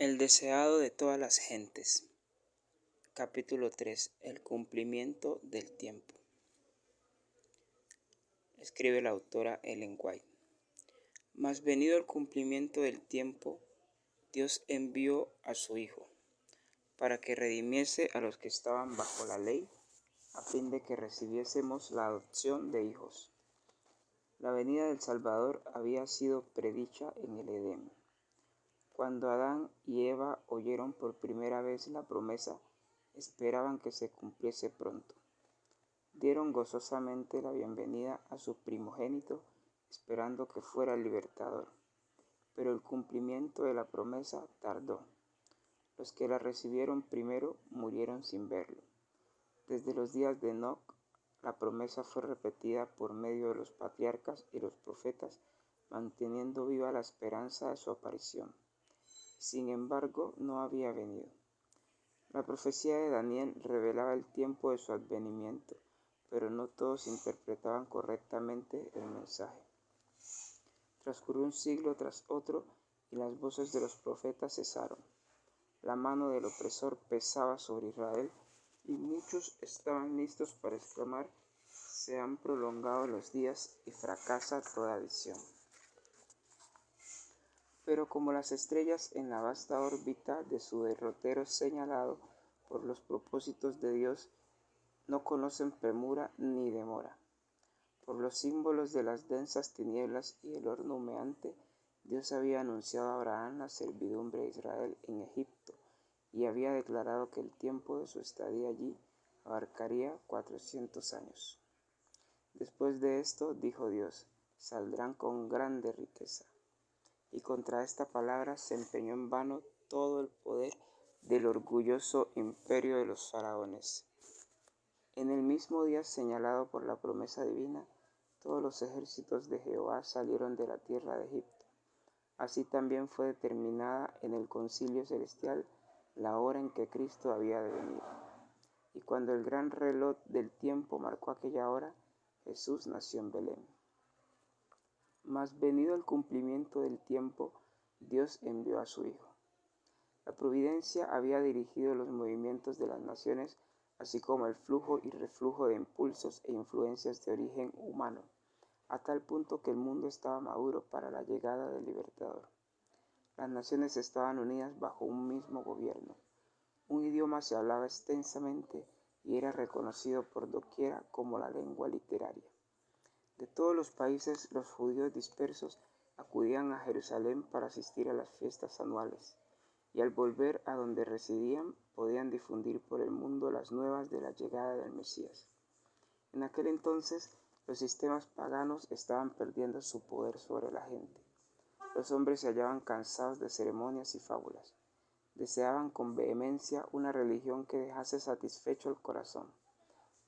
El deseado de todas las gentes. Capítulo 3. El cumplimiento del tiempo. Escribe la autora Ellen White. Mas venido el cumplimiento del tiempo, Dios envió a su Hijo, para que redimiese a los que estaban bajo la ley, a fin de que recibiésemos la adopción de hijos. La venida del Salvador había sido predicha en el Edén. Cuando Adán y Eva oyeron por primera vez la promesa, esperaban que se cumpliese pronto. Dieron gozosamente la bienvenida a su primogénito, esperando que fuera el libertador. Pero el cumplimiento de la promesa tardó. Los que la recibieron primero murieron sin verlo. Desde los días de Enoc, la promesa fue repetida por medio de los patriarcas y los profetas, manteniendo viva la esperanza de su aparición. Sin embargo, no había venido. La profecía de Daniel revelaba el tiempo de su advenimiento, pero no todos interpretaban correctamente el mensaje. Transcurrió un siglo tras otro y las voces de los profetas cesaron. La mano del opresor pesaba sobre Israel y muchos estaban listos para exclamar: se han prolongado los días y fracasa toda visión. Pero como las estrellas en la vasta órbita de su derrotero señalado por los propósitos de Dios, no conocen premura ni demora. Por los símbolos de las densas tinieblas y el horno humeante, Dios había anunciado a Abraham la servidumbre de Israel en Egipto y había declarado que el tiempo de su estadía allí abarcaría 400 años. Después de esto, dijo Dios, saldrán con grande riqueza. Y contra esta palabra se empeñó en vano todo el poder del orgulloso imperio de los faraones. En el mismo día señalado por la promesa divina, todos los ejércitos de Jehová salieron de la tierra de Egipto. Así también fue determinada en el concilio celestial la hora en que Cristo había de venir. Y cuando el gran reloj del tiempo marcó aquella hora, Jesús nació en Belén. Mas venido el cumplimiento del tiempo, Dios envió a su Hijo. La providencia había dirigido los movimientos de las naciones, así como el flujo y reflujo de impulsos e influencias de origen humano, a tal punto que el mundo estaba maduro para la llegada del libertador. Las naciones estaban unidas bajo un mismo gobierno. Un idioma se hablaba extensamente y era reconocido por doquiera como la lengua literaria. De todos los países, los judíos dispersos acudían a Jerusalén para asistir a las fiestas anuales, y al volver a donde residían podían difundir por el mundo las nuevas de la llegada del Mesías. En aquel entonces, los sistemas paganos estaban perdiendo su poder sobre la gente. Los hombres se hallaban cansados de ceremonias y fábulas. Deseaban con vehemencia una religión que dejase satisfecho el corazón.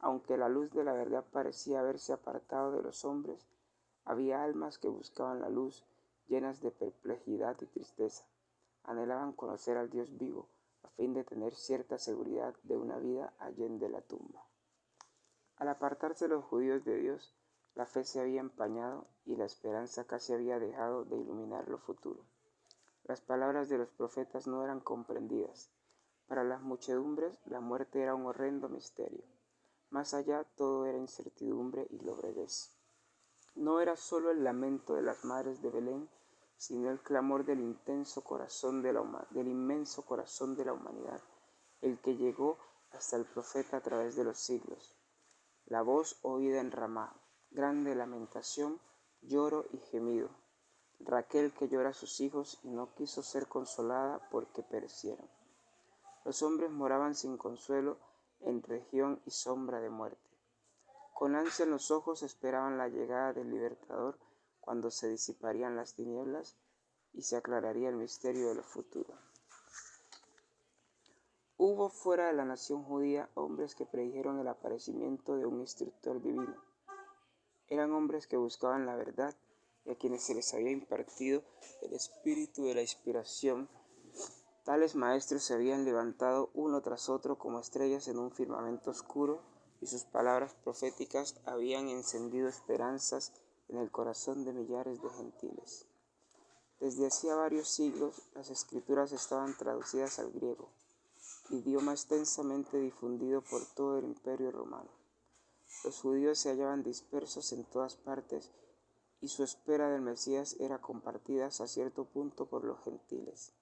Aunque la luz de la verdad parecía haberse apartado de los hombres, había almas que buscaban la luz, llenas de perplejidad y tristeza. Anhelaban conocer al Dios vivo, a fin de tener cierta seguridad de una vida allende la tumba. Al apartarse los judíos de Dios, la fe se había empañado y la esperanza casi había dejado de iluminar lo futuro. Las palabras de los profetas no eran comprendidas. Para las muchedumbres, la muerte era un horrendo misterio. Más allá, todo era incertidumbre y lobreguez. No era solo el lamento de las madres de Belén, sino el clamor del inmenso corazón de la humanidad, el que llegó hasta el profeta a través de los siglos. La voz oída en Ramá, grande lamentación, lloro y gemido. Raquel que llora a sus hijos y no quiso ser consolada porque perecieron. Los hombres moraban sin consuelo en región y sombra de muerte. Con ansia en los ojos esperaban la llegada del libertador, cuando se disiparían las tinieblas y se aclararía el misterio de lo futuro. Hubo fuera de la nación judía hombres que predijeron el aparecimiento de un instructor divino. Eran hombres que buscaban la verdad y a quienes se les había impartido el espíritu de la inspiración. Tales maestros se habían levantado uno tras otro como estrellas en un firmamento oscuro, y sus palabras proféticas habían encendido esperanzas en el corazón de millares de gentiles. Desde hacía varios siglos, las escrituras estaban traducidas al griego, idioma extensamente difundido por todo el Imperio Romano. Los judíos se hallaban dispersos en todas partes y su espera del Mesías era compartida hasta cierto punto por los gentiles.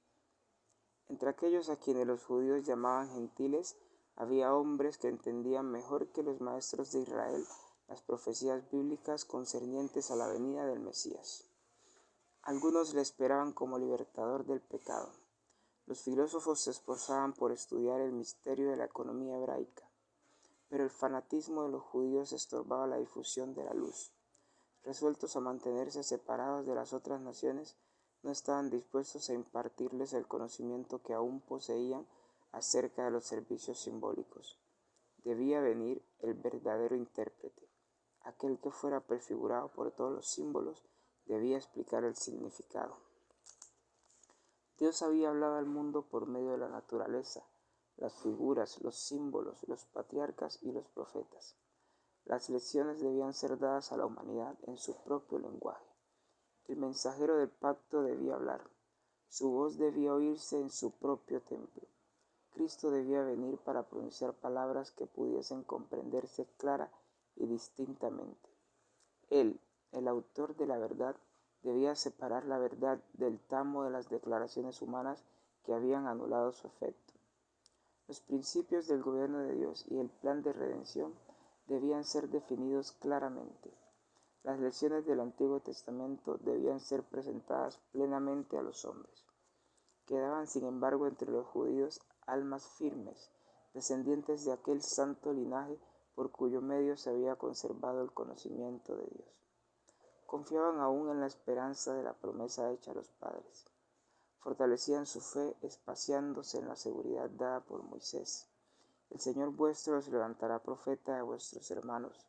Entre aquellos a quienes los judíos llamaban gentiles, había hombres que entendían mejor que los maestros de Israel las profecías bíblicas concernientes a la venida del Mesías. Algunos le esperaban como libertador del pecado. Los filósofos se esforzaban por estudiar el misterio de la economía hebraica, pero el fanatismo de los judíos estorbaba la difusión de la luz. Resueltos a mantenerse separados de las otras naciones, no estaban dispuestos a impartirles el conocimiento que aún poseían acerca de los servicios simbólicos. Debía venir el verdadero intérprete. Aquel que fuera prefigurado por todos los símbolos debía explicar el significado. Dios había hablado al mundo por medio de la naturaleza, las figuras, los símbolos, los patriarcas y los profetas. Las lecciones debían ser dadas a la humanidad en su propio lenguaje. El mensajero del pacto debía hablar. Su voz debía oírse en su propio templo. Cristo debía venir para pronunciar palabras que pudiesen comprenderse clara y distintamente. Él, el autor de la verdad, debía separar la verdad del tamo de las declaraciones humanas que habían anulado su efecto. Los principios del gobierno de Dios y el plan de redención debían ser definidos claramente. Las lecciones del Antiguo Testamento debían ser presentadas plenamente a los hombres. Quedaban, sin embargo, entre los judíos almas firmes, descendientes de aquel santo linaje por cuyo medio se había conservado el conocimiento de Dios. Confiaban aún en la esperanza de la promesa hecha a los padres. Fortalecían su fe espaciándose en la seguridad dada por Moisés. El Señor vuestro os levantará profeta de vuestros hermanos,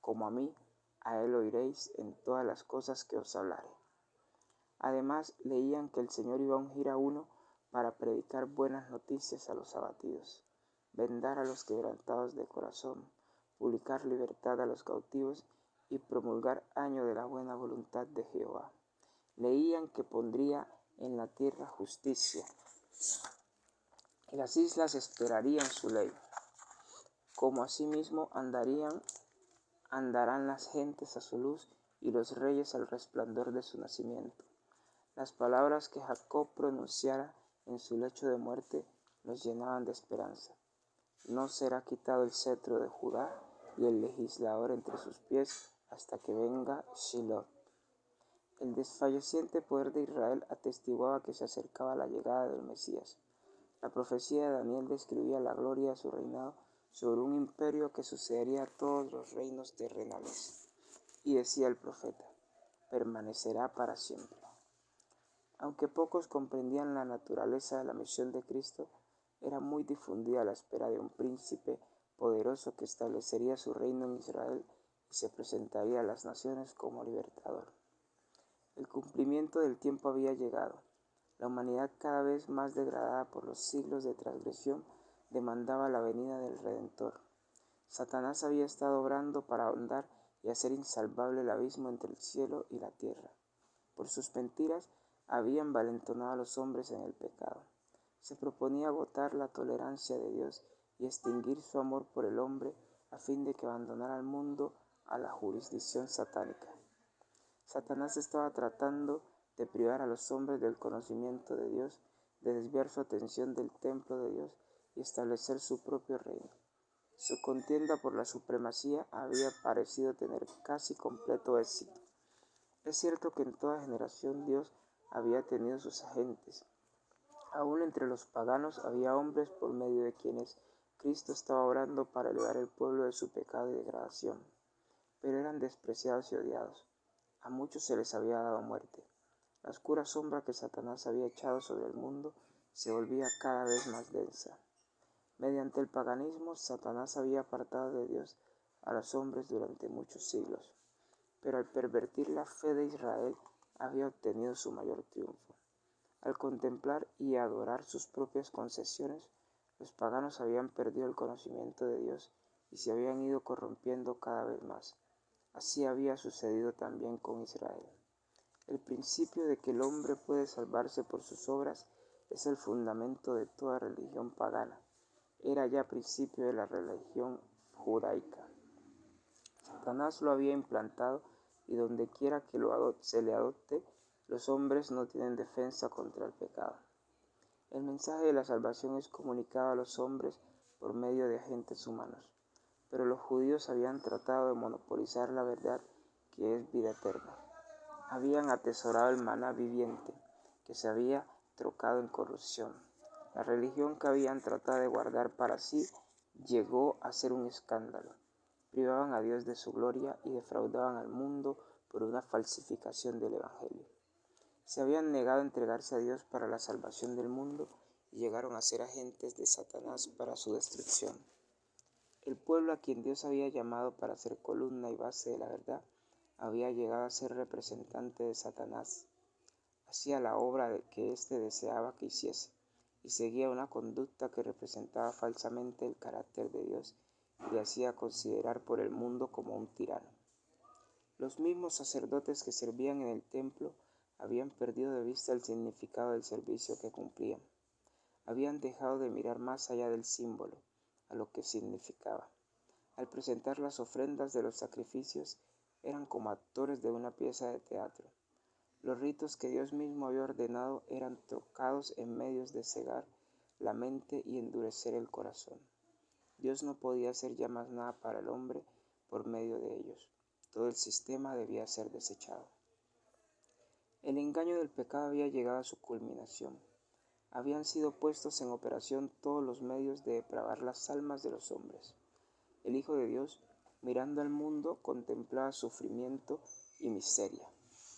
como a mí, a él oiréis en todas las cosas que os hablaré. Además, leían que el Señor iba a ungir a uno para predicar buenas noticias a los abatidos, vendar a los quebrantados de corazón, publicar libertad a los cautivos y promulgar año de la buena voluntad de Jehová. Leían que pondría en la tierra justicia, y las islas esperarían su ley. Como asimismo andarán las gentes a su luz y los reyes al resplandor de su nacimiento. Las palabras que Jacob pronunciara en su lecho de muerte los llenaban de esperanza. No será quitado el cetro de Judá y el legislador entre sus pies hasta que venga Shiloh. El desfalleciente poder de Israel atestiguaba que se acercaba la llegada del Mesías. La profecía de Daniel describía la gloria de su reinado sobre un imperio que sucedería a todos los reinos terrenales. Y decía el profeta, permanecerá para siempre. Aunque pocos comprendían la naturaleza de la misión de Cristo, era muy difundida la espera de un príncipe poderoso que establecería su reino en Israel y se presentaría a las naciones como libertador. El cumplimiento del tiempo había llegado. La humanidad, cada vez más degradada por los siglos de transgresión, demandaba la venida del Redentor. Satanás había estado obrando para ahondar y hacer insalvable el abismo entre el cielo y la tierra. Por sus mentiras había envalentonado a los hombres en el pecado. Se proponía agotar la tolerancia de Dios y extinguir su amor por el hombre a fin de que abandonara al mundo a la jurisdicción satánica. Satanás estaba tratando de privar a los hombres del conocimiento de Dios, de desviar su atención del templo de Dios y establecer su propio reino. Su contienda por la supremacía había parecido tener casi completo éxito. Es cierto que en toda generación Dios había tenido sus agentes. Aún entre los paganos había hombres por medio de quienes Cristo estaba obrando para elevar el pueblo de su pecado y degradación, pero eran despreciados y odiados. A muchos se les había dado muerte. La oscura sombra que Satanás había echado sobre el mundo se volvía cada vez más densa. Mediante el paganismo, Satanás había apartado de Dios a los hombres durante muchos siglos, pero al pervertir la fe de Israel había obtenido su mayor triunfo. Al contemplar y adorar sus propias concesiones, los paganos habían perdido el conocimiento de Dios y se habían ido corrompiendo cada vez más. Así había sucedido también con Israel. El principio de que el hombre puede salvarse por sus obras es el fundamento de toda religión pagana. Era ya principio de la religión judaica. Satanás lo había implantado y donde quiera que se le adopte, los hombres no tienen defensa contra el pecado. El mensaje de la salvación es comunicado a los hombres por medio de agentes humanos, pero los judíos habían tratado de monopolizar la verdad que es vida eterna. Habían atesorado el maná viviente, que se había trocado en corrupción. La religión que habían tratado de guardar para sí llegó a ser un escándalo. Privaban a Dios de su gloria y defraudaban al mundo por una falsificación del Evangelio. Se habían negado a entregarse a Dios para la salvación del mundo y llegaron a ser agentes de Satanás para su destrucción. El pueblo a quien Dios había llamado para ser columna y base de la verdad había llegado a ser representante de Satanás. Hacía la obra que éste deseaba que hiciese y seguía una conducta que representaba falsamente el carácter de Dios y le hacía considerar por el mundo como un tirano. Los mismos sacerdotes que servían en el templo habían perdido de vista el significado del servicio que cumplían. Habían dejado de mirar más allá del símbolo, a lo que significaba. Al presentar las ofrendas de los sacrificios, eran como actores de una pieza de teatro. Los ritos que Dios mismo había ordenado eran trocados en medios de cegar la mente y endurecer el corazón. Dios no podía hacer ya más nada para el hombre por medio de ellos. Todo el sistema debía ser desechado. El engaño del pecado había llegado a su culminación. Habían sido puestos en operación todos los medios de depravar las almas de los hombres. El Hijo de Dios, mirando al mundo, contemplaba sufrimiento y miseria.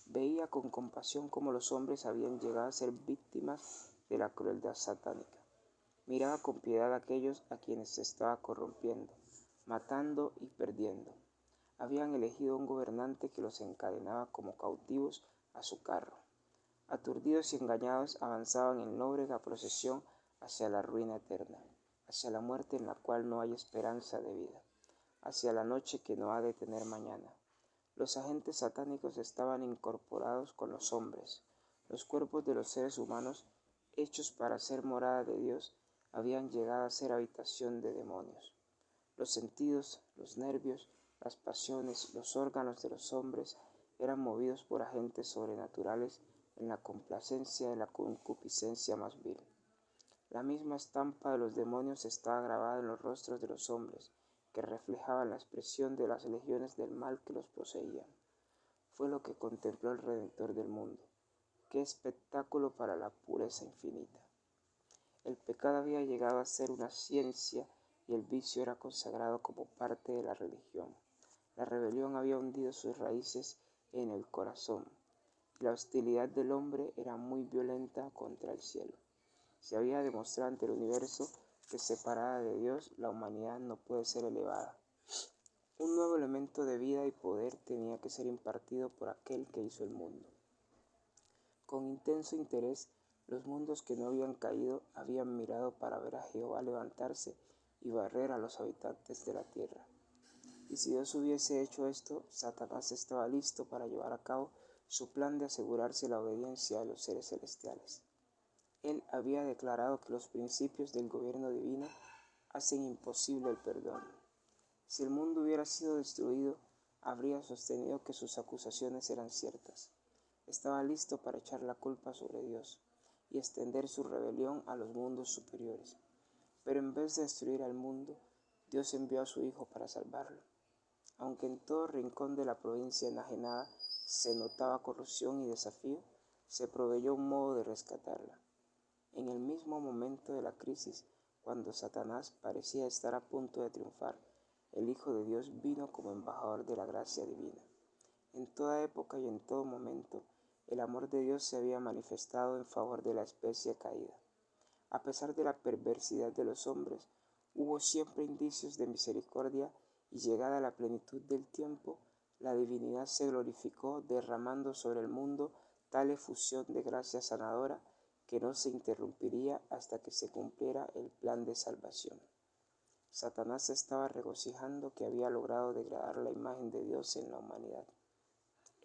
Veía con compasión cómo los hombres habían llegado a ser víctimas de la crueldad satánica. Miraba con piedad a aquellos a quienes se estaba corrompiendo, matando y perdiendo. Habían elegido un gobernante que los encadenaba como cautivos a su carro. Aturdidos y engañados avanzaban en lóbrega procesión hacia la ruina eterna, hacia la muerte en la cual no hay esperanza de vida, hacia la noche que no ha de tener mañana. Los agentes satánicos estaban incorporados con los hombres. Los cuerpos de los seres humanos, hechos para ser morada de Dios, habían llegado a ser habitación de demonios. Los sentidos, los nervios, las pasiones, los órganos de los hombres eran movidos por agentes sobrenaturales en la complacencia de la concupiscencia más vil. La misma estampa de los demonios estaba grabada en los rostros de los hombres, que reflejaban la expresión de las legiones del mal que los poseían. Fue lo que contempló el Redentor del mundo. ¡Qué espectáculo para la pureza infinita! El pecado había llegado a ser una ciencia y el vicio era consagrado como parte de la religión. La rebelión había hundido sus raíces en el corazón. La hostilidad del hombre era muy violenta contra el cielo. Se había demostrado ante el universo que separada de Dios la humanidad no puede ser elevada. Un nuevo elemento de vida y poder tenía que ser impartido por aquel que hizo el mundo. Con intenso interés, los mundos que no habían caído habían mirado para ver a Jehová levantarse y barrer a los habitantes de la tierra. Y si Dios hubiese hecho esto, Satanás estaba listo para llevar a cabo su plan de asegurarse la obediencia de los seres celestiales. Él había declarado que los principios del gobierno divino hacen imposible el perdón. Si el mundo hubiera sido destruido, habría sostenido que sus acusaciones eran ciertas. Estaba listo para echar la culpa sobre Dios y extender su rebelión a los mundos superiores. Pero en vez de destruir al mundo, Dios envió a su Hijo para salvarlo. Aunque en todo rincón de la provincia enajenada se notaba corrupción y desafío, se proveyó un modo de rescatarla. En el mismo momento de la crisis, cuando Satanás parecía estar a punto de triunfar, el Hijo de Dios vino como embajador de la gracia divina. En toda época y en todo momento, el amor de Dios se había manifestado en favor de la especie caída. A pesar de la perversidad de los hombres, hubo siempre indicios de misericordia y llegada la plenitud del tiempo, la divinidad se glorificó derramando sobre el mundo tal efusión de gracia sanadora que no se interrumpiría hasta que se cumpliera el plan de salvación. Satanás se estaba regocijando que había logrado degradar la imagen de Dios en la humanidad.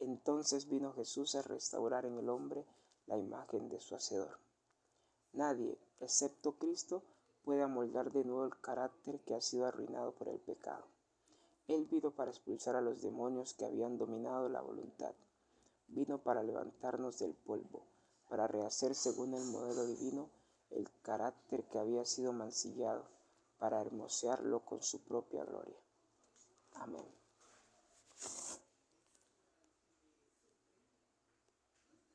Entonces vino Jesús a restaurar en el hombre la imagen de su Hacedor. Nadie, excepto Cristo, puede amoldar de nuevo el carácter que ha sido arruinado por el pecado. Él vino para expulsar a los demonios que habían dominado la voluntad. Vino para levantarnos del polvo, para rehacer según el modelo divino el carácter que había sido mancillado, para hermosearlo con su propia gloria. Amén.